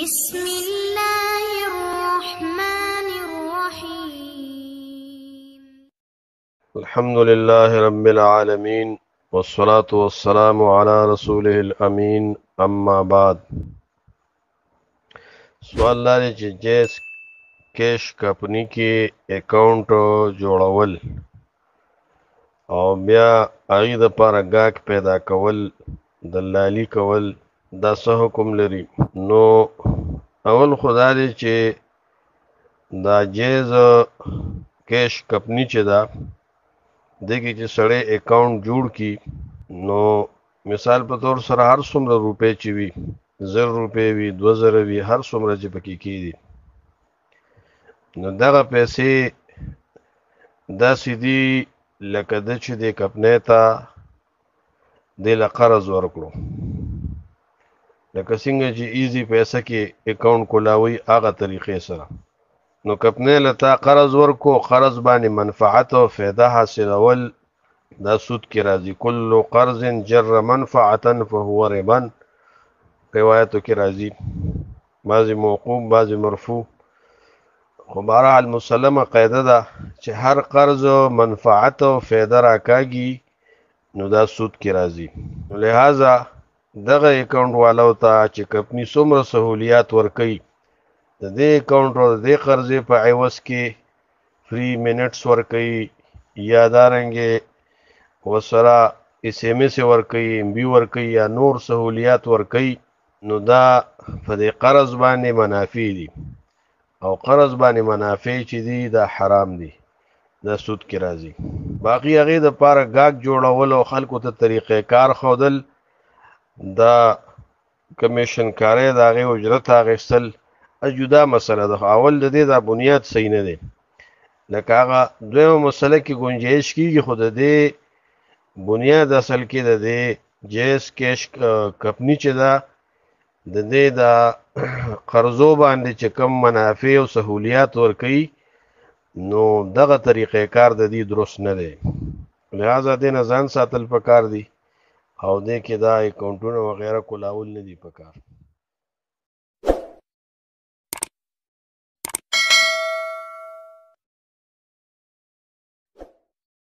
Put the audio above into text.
بسم الله الرحمن الرحيم. الحمد لله رب العالمين والصلاة والسلام على رسوله الأمين اما بعد. سوال لري چې جیس کیش کمپنی کې اکاونټ جوړول او بیا هغې دپاره ګاهک پیدا کول دلالي کول دا څه حکم لري؟ نو اول خو دا دی چې دا جیز کیش کمپنی چې ده دې کې چې سړی اکاونټ جوړ کړي نو مثال په طور سره هر څومره روپۍ چې وي 1000 روپۍ وي 2000 وي هر څومره چې پکې کېږي نو دغه پیسې داسې دي لکه ده چې دې کمپنۍ ته دې له قرض ورکړو لکه څنګه چې ایزي پیسه کې اکاونټ کولاوي هغه طریقې سره نو کمپنۍ له تا قرض ورکو قرض باندې منفعت او فایده حاصلول دا سود کې راځي کل قرض جر منفعتا فهو ربا روایتو کې راځي بعضې موقوف بعضې مرفوع خو بهرحال مسلمه قاعده ده چې هر قرض منفعت او فایده راکاږي نو دا سود کې راځي نو لہذا دغه اکاونټ والو ته چې کمپنۍ څومره سهولیات ورکوي د دې اکاونټ او د دې قرضې په عوض کې فری منټس ورکوي یا دارنګې ورسره SMS ورکوي MB ورکوي یا نور سهولیات ورکوي نو دا په دې قرض باندې منافع دي او قرض باندې منافع چې دي دا حرام دي دا سود کې راځي باقي هغې دپاره ګاهک جوړول او خلکو ته طریقې کار ښودل دا کمیشن کاری د هغې اجرت اخیستل جدا مسله ده اول د دې دا بنیاد صحیح نه دی لکه هغه دویمه مسله کې گنجایش کېږي خو د دې بنیاد اصل کې د دې جیس کیش کمپنی چې ده د دې د قرضو باندې چې کم منافع او سهولیات ورکوي نو دغه طریقې کار د دې درست نه دی لہذا دې نه ځان ساتل پکار دي او دې کې دا اکاونټونه وغیره کولاول نه دي پکار